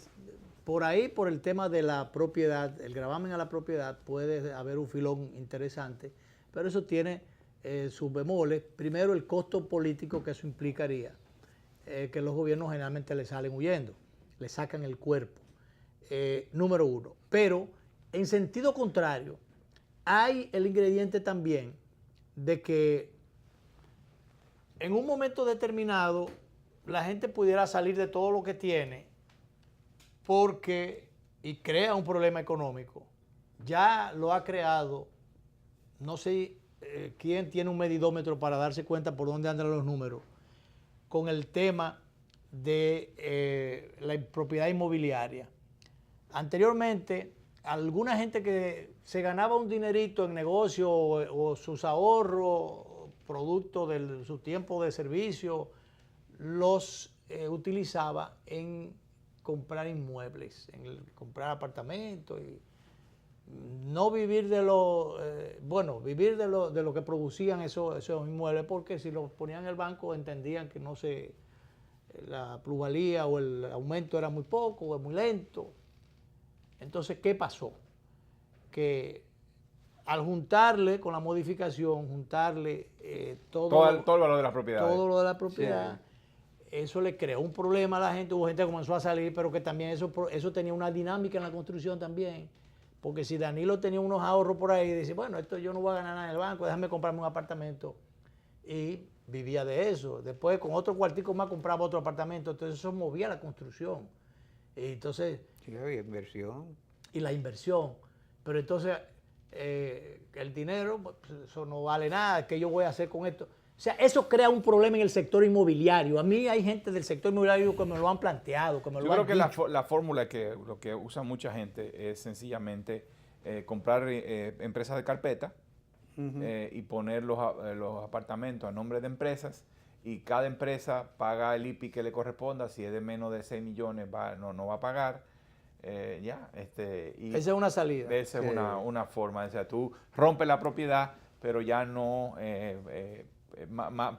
por ahí, por el tema de la propiedad, el gravamen a la propiedad, puede haber un filón interesante, pero eso tiene sus bemoles. Primero, el costo político que eso implicaría, que los gobiernos generalmente le salen huyendo, le sacan el cuerpo, número uno. Pero, en sentido contrario, hay el ingrediente también de que en un momento determinado la gente pudiera salir de todo lo que tiene y crea un problema económico. Ya lo ha creado, no sé quién tiene un medidómetro para darse cuenta por dónde andan los números, con el tema de la propiedad inmobiliaria. Anteriormente, alguna gente que se ganaba un dinerito en negocio o sus ahorros, producto de su tiempo de servicio, los utilizaba en comprar inmuebles, comprar apartamentos y no vivir de vivir de lo que producían esos inmuebles, porque si los ponían en el banco entendían que la plusvalía o el aumento era muy poco o muy lento. Entonces, ¿qué pasó? Que al juntarle con la modificación, todo el valor de la propiedad. Todo lo de la propiedad. Sí. Eso le creó un problema a la gente, hubo gente que comenzó a salir, pero que también eso tenía una dinámica en la construcción también. Porque si Danilo tenía unos ahorros por ahí y dice, bueno, esto yo no voy a ganar nada en el banco, déjame comprarme un apartamento. Y vivía de eso. Después con otro cuartico más compraba otro apartamento. Entonces eso movía la construcción. Y entonces... Sí, había inversión. Y la inversión. Pero entonces el dinero, pues, eso no vale nada. ¿Qué yo voy a hacer con esto? O sea, eso crea un problema en el sector inmobiliario. A mí hay gente del sector inmobiliario que me lo han planteado, que me lo han dicho. Yo creo que la fórmula lo que usa mucha gente es sencillamente comprar empresas de carpeta y poner los apartamentos a nombre de empresas, y cada empresa paga el IPI que le corresponda. Si es de menos de 6 millones no va a pagar. Esa es una salida. Esa es una forma. O sea, tú rompes la propiedad, pero ya no...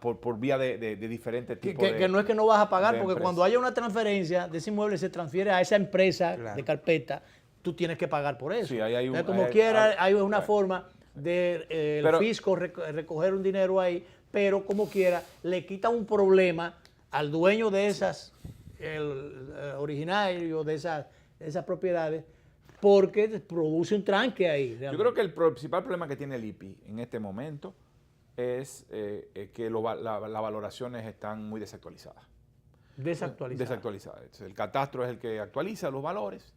por vía de diferentes tipos que no es que no vas a pagar, porque cuando haya una transferencia de ese inmueble se transfiere a esa empresa de carpeta, tú tienes que pagar por eso. Sí, hay una forma de el fisco recoger un dinero ahí, pero como quiera le quita un problema al dueño de esas, el originario de esas propiedades, porque produce un tranque ahí. Realmente. Yo creo que el principal problema que tiene el IPI en este momento es que las valoraciones están muy desactualizadas. Desactualizadas. El catastro es el que actualiza los valores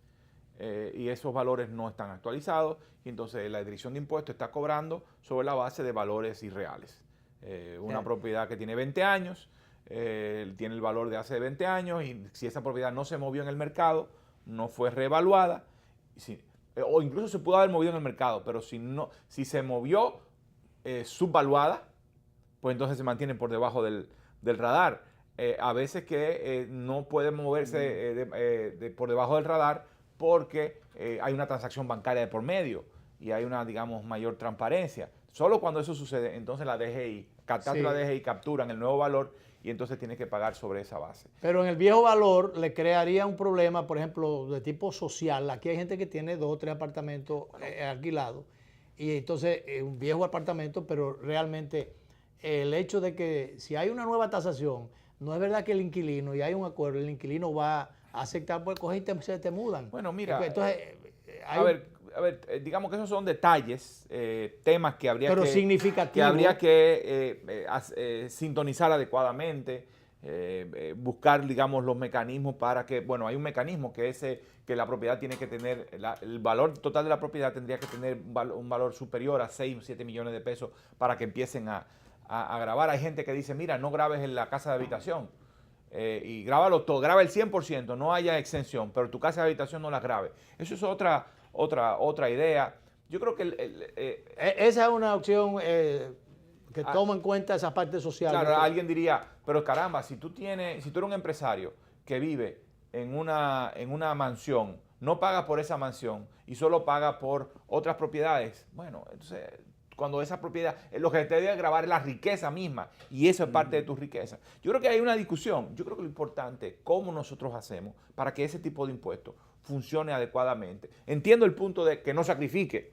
y esos valores no están actualizados, y entonces la dirección de impuestos está cobrando sobre la base de valores irreales. Una propiedad que tiene 20 años, tiene el valor de hace 20 años, y si esa propiedad no se movió en el mercado, no fue reevaluada, o incluso se pudo haber movido en el mercado, pero si se movió subvaluada, pues entonces se mantienen por debajo del radar. a veces que no pueden moverse por debajo del radar porque hay una transacción bancaria de por medio y hay una, digamos, mayor transparencia. Solo cuando eso sucede, entonces la DGI, la DGI capturan el nuevo valor y entonces tiene que pagar sobre esa base. Pero en el viejo valor le crearía un problema, por ejemplo, de tipo social. Aquí hay gente que tiene 2 o 3 apartamentos alquilados y entonces un viejo apartamento, pero realmente el hecho de que si hay una nueva tasación, no es verdad que el inquilino, y hay un acuerdo, el inquilino va a aceptar, pues coger y se te mudan. Bueno, mira, entonces, a ver, digamos que esos son detalles, temas que habría pero que, significativo, que habría que sintonizar adecuadamente, buscar, digamos, los mecanismos para que, bueno, hay un mecanismo que es que la propiedad tiene que tener, el valor total de la propiedad tendría que tener un valor superior a 6 o 7 millones de pesos para que empiecen a grabar. Hay gente que dice, mira, no grabes en la casa de habitación. Y grábalo todo, graba el 100%, no haya exención, pero tu casa de habitación no la grabe. Eso es otra idea. Yo creo que esa es una opción que toma en cuenta esa parte social. Claro, alguien diría, pero caramba, si tú eres un empresario que vive en una mansión, no paga por esa mansión y solo paga por otras propiedades, bueno, entonces cuando esa propiedad, lo que te debe grabar es la riqueza misma y eso es parte de tu riqueza. Yo creo que hay una discusión, yo creo que lo importante es cómo nosotros hacemos para que ese tipo de impuestos funcione adecuadamente. Entiendo el punto de que no sacrifique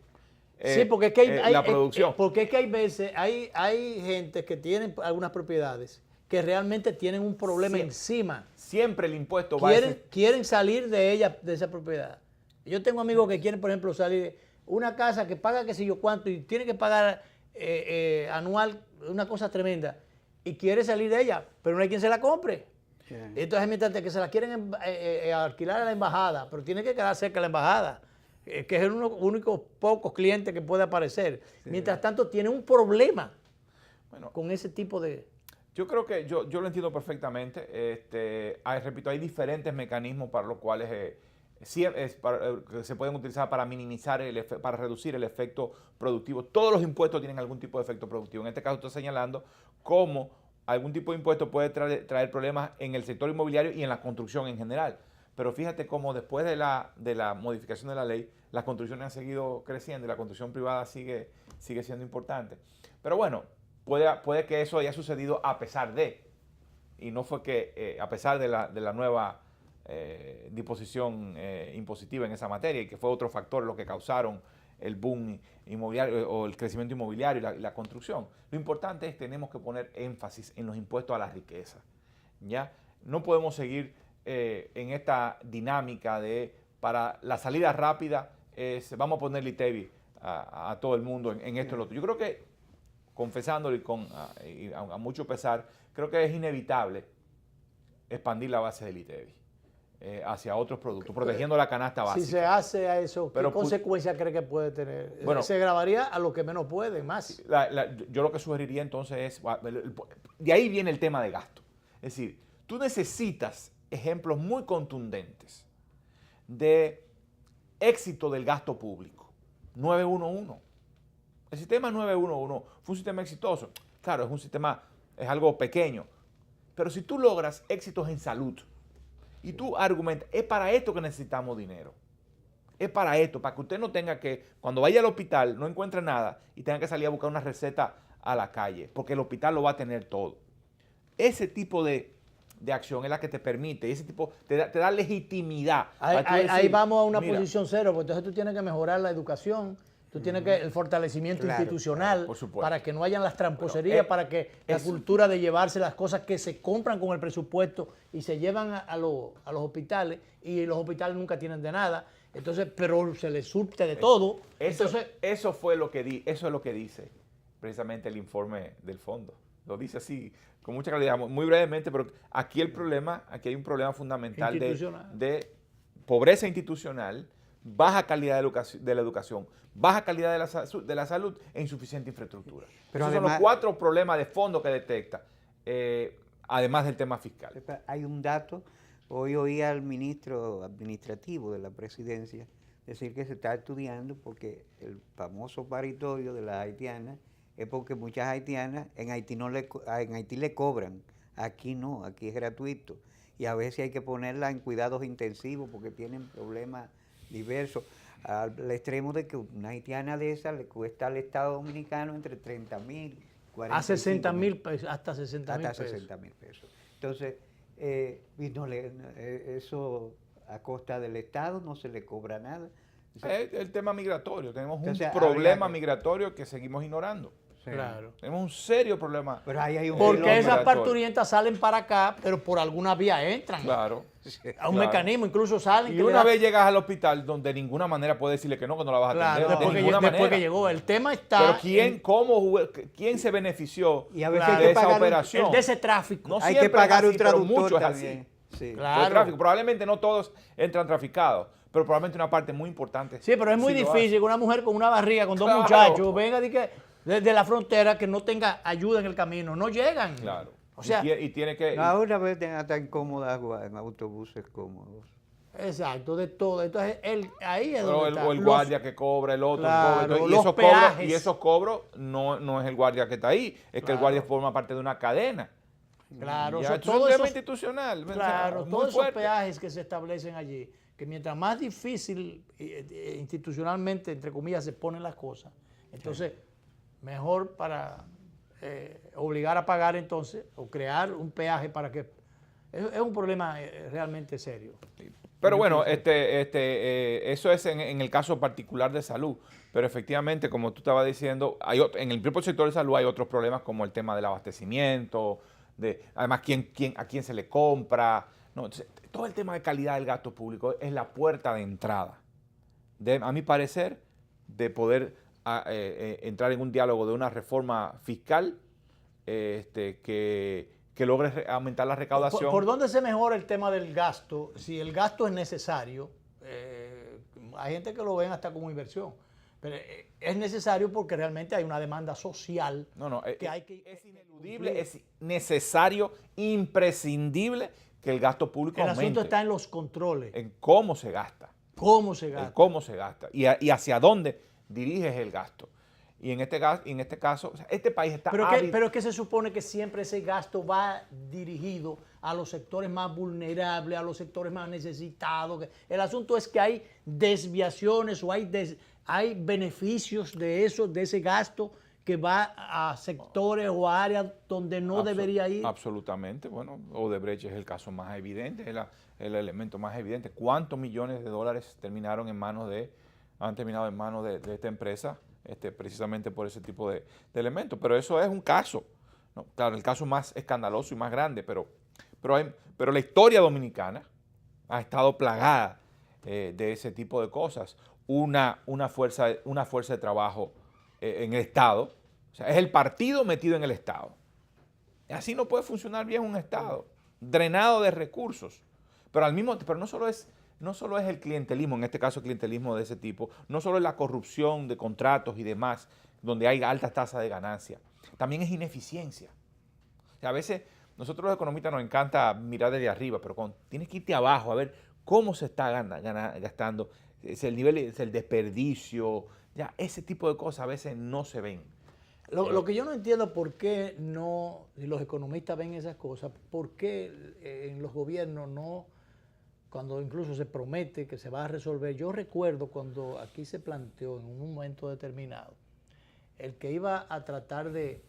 porque es que la producción. Porque es que hay veces, hay gente que tienen algunas propiedades que realmente tienen un problema encima. Siempre el impuesto quieren salir de esa propiedad. Yo tengo amigos que quieren, por ejemplo, salir una casa que paga qué sé yo cuánto y tiene que pagar anual una cosa tremenda y quiere salir de ella, pero no hay quien se la compre. Entonces, mientras que se la quieren alquilar a la embajada, pero tiene que quedar cerca de la embajada, que es el único pocos clientes que puede aparecer. Mientras tanto, tiene un problema con ese tipo de... Yo creo que yo lo entiendo perfectamente. Repito, hay diferentes mecanismos para los cuales que se pueden utilizar para minimizar, para reducir el efecto productivo. Todos los impuestos tienen algún tipo de efecto productivo. En este caso estoy señalando cómo algún tipo de impuesto puede traer problemas en el sector inmobiliario y en la construcción en general. Pero fíjate cómo después de la modificación de la ley, las construcciones han seguido creciendo y la construcción privada sigue siendo importante. Pero bueno, puede que eso haya sucedido a pesar de, y no fue que a pesar de la nueva disposición impositiva en esa materia, y que fue otro factor lo que causaron el boom inmobiliario o el crecimiento inmobiliario y la construcción. Lo importante es que tenemos que poner énfasis en los impuestos a la riqueza. ¿Ya? No podemos seguir en esta dinámica de para la salida rápida vamos a ponerle ITEVI a todo el mundo en esto y lo otro. Yo creo que, confesándolo y a mucho pesar, creo que es inevitable expandir la base del ITEVI hacia otros productos, protegiendo la canasta básica. Si se hace a eso, ¿qué consecuencias cree que puede tener? Bueno, se grabaría a los que menos pueden, más. Yo lo que sugeriría entonces es, de ahí viene el tema de gasto. Es decir, tú necesitas ejemplos muy contundentes de éxito del gasto público. 911. El sistema 911 fue un sistema exitoso. Claro, es algo pequeño. Pero si tú logras éxitos en salud y tú argumentas, es para esto que necesitamos dinero. Es para esto, para que usted no tenga que, cuando vaya al hospital, no encuentre nada y tenga que salir a buscar una receta a la calle, porque el hospital lo va a tener todo. Ese tipo de acción es la que te permite, ese tipo te da legitimidad. Ahí vamos a una posición cero, porque entonces tú tienes que mejorar la educación, tú tienes que el fortalecimiento institucional, para que no hayan las tramposerías, para que la cultura de llevarse las cosas que se compran con el presupuesto y se llevan a los hospitales, y los hospitales nunca tienen de nada, entonces, pero se les surte de todo. Eso es lo que dice precisamente el informe del fondo. Lo dice así, con mucha claridad, muy brevemente, pero aquí hay un problema fundamental de pobreza institucional, baja calidad de la educación, baja calidad de la salud e insuficiente infraestructura. Pero esos son los 4 problemas de fondo que detecta, además del tema fiscal. Hay un dato, hoy oí al ministro administrativo de la presidencia decir que se está estudiando porque el famoso paritorio de las haitianas es porque muchas haitianas en Haití le cobran Aquí no, aquí es gratuito. Y a veces hay que ponerla en cuidados intensivos porque tienen problemas diversos, al extremo de que una haitiana de esa le cuesta al Estado Dominicano entre 30,000, 40,000. A 60,000 pesos, hasta 60,000 hasta pesos. 60,000 pesos. Entonces, eso a costa del Estado no se le cobra nada. El tema migratorio, tenemos Entonces, un problema habría que- migratorio que seguimos ignorando. Sí. Claro. Tenemos un serio problema. Pero ahí hay un Porque Porque esas migratorio. parturientas salen para acá, pero por alguna vía entran. Claro. A un claro. mecanismo, incluso salen. Y que le una dan- vez llegas al hospital donde de ninguna manera puedes decirle que no la vas a Claro, atender. después, de que, ninguna después manera. que llegó. El tema está. Pero ¿quién, en- quién se benefició Y a veces Claro. hay que de esa pagar operación? el de ese tráfico. No hay que siempre es pagar un así, pero traductor mucho es también. así. Sí. Claro. El tráfico. Probablemente no todos entran traficados, pero probablemente una parte muy importante. Sí, pero es muy sí lo difícil hace. que una mujer con una barriga, con dos Claro. muchachos, venga desde la frontera que no tenga ayuda en el camino. No llegan. Claro. O sea, y tiene que. No, ahora venden hasta en cómodas en autobuses cómodos. exacto, de todo. Entonces, ahí es Pero donde el, está. o el Los- guardia que cobra, el otro Claro, cobra, y los esos cobros, peajes. y esos cobros no es el guardia que está ahí, es que el Claro. guardia forma parte de una cadena. Claro, o Ya, sea, esto es un todo tema eso- institucional. Claro, muy todos esos fuerte. peajes que se establecen allí, que mientras más difícil institucionalmente, entre comillas, se ponen las cosas, entonces mejor para obligar a pagar entonces, o crear un peaje para que... Es un problema realmente serio. Pero bueno, eso es en el caso particular de salud. Pero efectivamente, como tú estabas diciendo, en el propio sector de salud hay otros problemas como el tema del abastecimiento, además a quién se le compra. No, entonces, todo el tema de calidad del gasto público es la puerta de entrada, a mi parecer, de poder entrar en un diálogo de una reforma fiscal que logre aumentar la recaudación. ¿Por dónde se mejora el tema del gasto? Si el gasto es necesario, hay gente que lo ven hasta como inversión, pero es necesario porque realmente hay una demanda social que hay que... Es ineludible, es necesario, imprescindible que el gasto público El aumente. asunto está en los controles. En cómo se gasta. ¿Cómo se En gasta? cómo se gasta. Y hacia dónde diriges el gasto. Y en este caso, o sea, este país está Pero ávido. es que se supone que siempre ese gasto va dirigido a los sectores más vulnerables, a los sectores más necesitados. El asunto es que hay desviaciones o hay beneficios de ese gasto que va a sectores o a áreas donde no debería ir. Absolutamente. Bueno, Odebrecht es el caso más evidente, es el elemento más evidente. ¿Cuántos millones de dólares han terminado en manos de esta empresa? Precisamente por ese tipo de elementos. Pero eso es un caso, ¿no? Claro, el caso más escandaloso y más grande, pero la historia dominicana ha estado plagada de ese tipo de cosas. Una fuerza de trabajo en el Estado, o sea, es el partido metido en el Estado. Así no puede funcionar bien un Estado, drenado de recursos. Pero no solo es el clientelismo, en este caso clientelismo de ese tipo, no solo es la corrupción de contratos y demás, donde hay altas tasas de ganancia, también es ineficiencia. O sea, a veces nosotros los economistas nos encanta mirar desde arriba, pero tienes que irte abajo a ver cómo se está gastando, es el nivel, es el desperdicio, ya ese tipo de cosas a veces no se ven. Lo que yo no entiendo por qué no, si los economistas ven esas cosas, por qué en los gobiernos no, cuando incluso se promete que se va a resolver. Yo recuerdo cuando aquí se planteó en un momento determinado el que iba a tratar de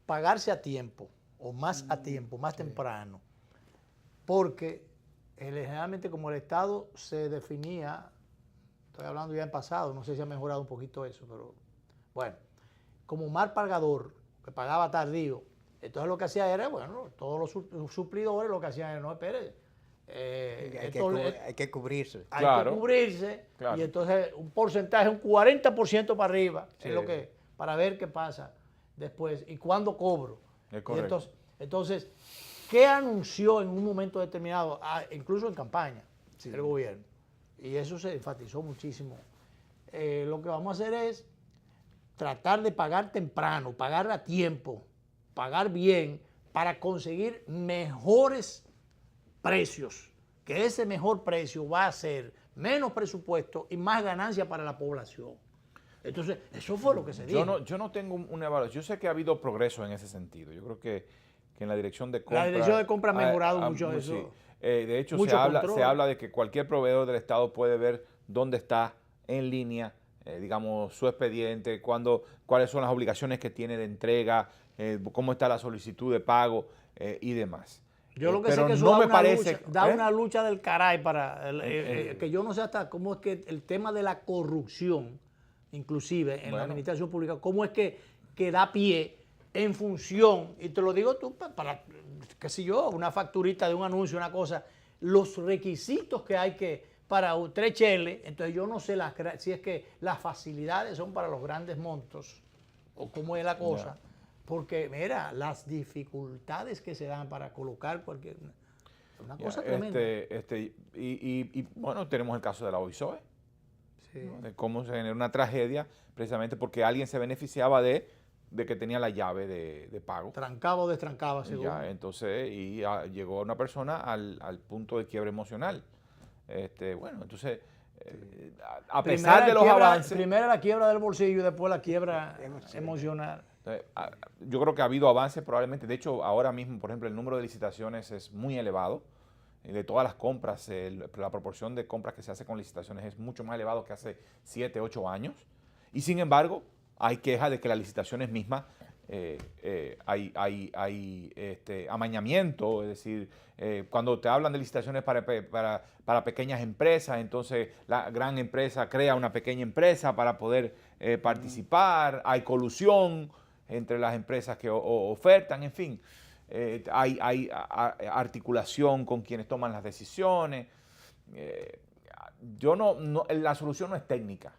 pagarse a tiempo o más a tiempo, más temprano, porque generalmente como el Estado se definía, estoy hablando ya en pasado, no sé si ha mejorado un poquito eso, pero bueno, como mal pagador, que pagaba tardío, entonces lo que hacía era, bueno, todos los suplidores lo que hacían era, no, espere, hay que cubrirse. Hay que cubrirse, y entonces un porcentaje, un 40% para arriba, es lo que, para ver qué pasa después y cuándo cobro. Es correcto. Entonces, ¿qué anunció en un momento determinado, incluso en campaña, el gobierno? Y eso se enfatizó muchísimo. Lo que vamos a hacer es tratar de pagar temprano, pagar a tiempo, pagar bien, para conseguir mejores precios, que ese mejor precio va a ser menos presupuesto y más ganancia para la población. Entonces, eso fue lo que se dijo. Yo no tengo una evaluación. Yo sé que ha habido progreso en ese sentido. Yo creo que que en la dirección de compra... La dirección de compra ha mejorado mucho eso. Sí. De hecho, Mucho se habla de que cualquier proveedor del Estado puede ver dónde está en línea, digamos, su expediente, cuáles son las obligaciones que tiene de entrega, cómo está la solicitud de pago y demás. Yo lo que sé pero es que eso no da, me una, parece, lucha, da una lucha del caray para que yo no sé hasta cómo es que el tema de la corrupción, inclusive en la administración pública, cómo es que da pie en función, y te lo digo tú, para, qué sé yo, una facturita de un anuncio, una cosa, los requisitos que hay para 3 cheles, entonces yo no sé si es que las facilidades son para los grandes montos, o cómo es la cosa. No. Porque, mira, las dificultades que se dan para colocar una cosa tremenda. Y bueno, tenemos el caso de la OISOE, sí. ¿no? De cómo se generó una tragedia precisamente porque alguien se beneficiaba de que tenía la llave de pago. Trancaba o destrancaba, según. Ya, entonces, llegó una persona al punto de quiebre emocional. Bueno, entonces, a pesar de los avances... Primero la quiebra del bolsillo y después la quiebra emocional. Yo creo que ha habido avances probablemente. De hecho, ahora mismo, por ejemplo, el número de licitaciones es muy elevado. De todas las compras, la proporción de compras que se hace con licitaciones es mucho más elevado que hace 7, 8 años. Y sin embargo, hay queja de que las licitaciones mismas hay amañamiento, es decir, cuando te hablan de licitaciones para pequeñas empresas, entonces la gran empresa crea una pequeña empresa para poder participar, hay colusión entre las empresas que ofertan, en fin, hay articulación con quienes toman las decisiones. La solución no es técnica,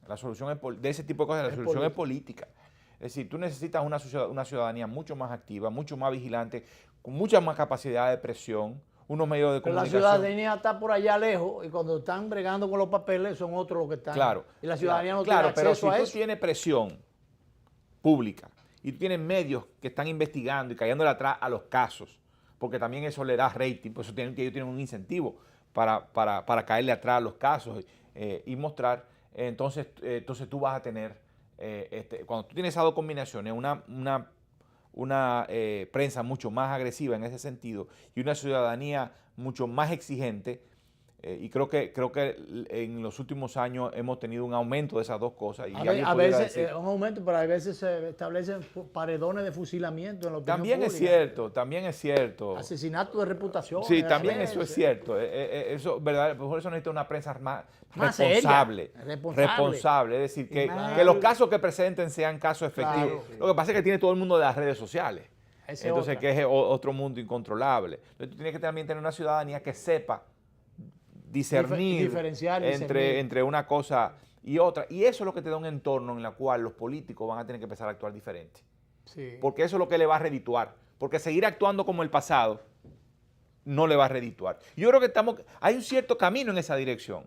la solución de ese tipo de cosas, la solución es política. Es decir, tú necesitas una ciudadanía mucho más activa, mucho más vigilante, con mucha más capacidad de presión, unos medios de comunicación. Pero la ciudadanía está por allá lejos y cuando están bregando con los papeles son otros los que están. Claro. Y la ciudadanía no tiene acceso pero si a eso. tú tienes presión pública y tú tienes medios que están investigando y cayéndole atrás a los casos, porque también eso le da rating, por eso ellos tienen un incentivo para caerle atrás a los casos y mostrar, entonces tú vas a tener... cuando tú tienes esas dos combinaciones, una prensa mucho más agresiva en ese sentido y una ciudadanía mucho más exigente, y creo que en los últimos años hemos tenido un aumento de esas dos cosas. Y a veces un aumento, pero a veces se establecen paredones de fusilamiento en la opinión pública. También es cierto. Asesinato de reputación. Sí, también eso es cierto. Eso, ¿verdad? Por eso necesita una prensa más responsable. Es decir, que los casos que presenten sean casos efectivos. Claro. Lo que pasa es que tiene todo el mundo de las redes sociales. Entonces, que es otro mundo incontrolable. Entonces, tú tienes que también tener una ciudadanía que sepa discernir entre una cosa y otra. Y eso es lo que te da un entorno en el cual los políticos van a tener que empezar a actuar diferente. Sí. Porque eso es lo que le va a redituar. Porque seguir actuando como el pasado no le va a redituar. Yo creo que hay un cierto camino en esa dirección.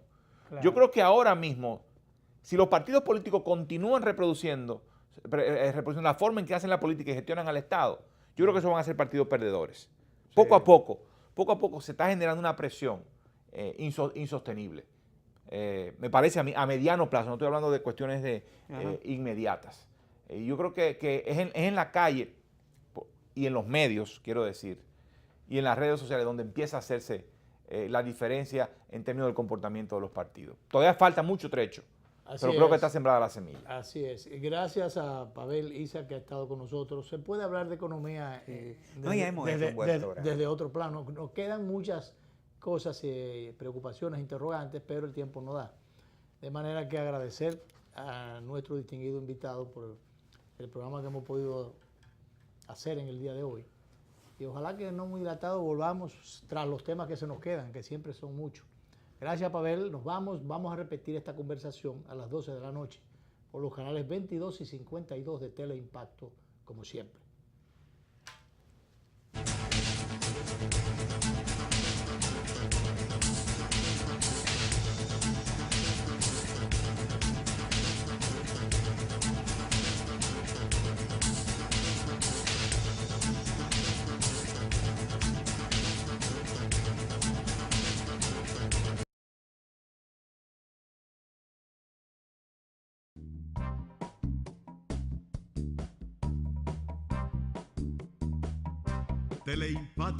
Claro. Yo creo que ahora mismo, si los partidos políticos continúan reproduciendo la forma en que hacen la política y gestionan al Estado, yo creo que esos van a ser partidos perdedores. Sí. Poco a poco se está generando una presión insostenible. Me parece a mediano plazo, no estoy hablando de cuestiones inmediatas. Yo creo que es en la calle y en los medios, quiero decir, y en las redes sociales donde empieza a hacerse la diferencia en términos del comportamiento de los partidos. Todavía falta mucho trecho, pero creo que está sembrada la semilla. Así es. Y gracias a Pavel Isa que ha estado con nosotros. Se puede hablar de economía desde otro plano. Nos quedan muchas cosas, preocupaciones, interrogantes, pero el tiempo no da. De manera que agradecer a nuestro distinguido invitado por el programa que hemos podido hacer en el día de hoy. Y ojalá que no muy dilatado volvamos tras los temas que se nos quedan, que siempre son muchos. Gracias, Pavel. Nos vamos a repetir esta conversación a las 12 de la noche por los canales 22 y 52 de Teleimpacto, como siempre. Teleimpacto.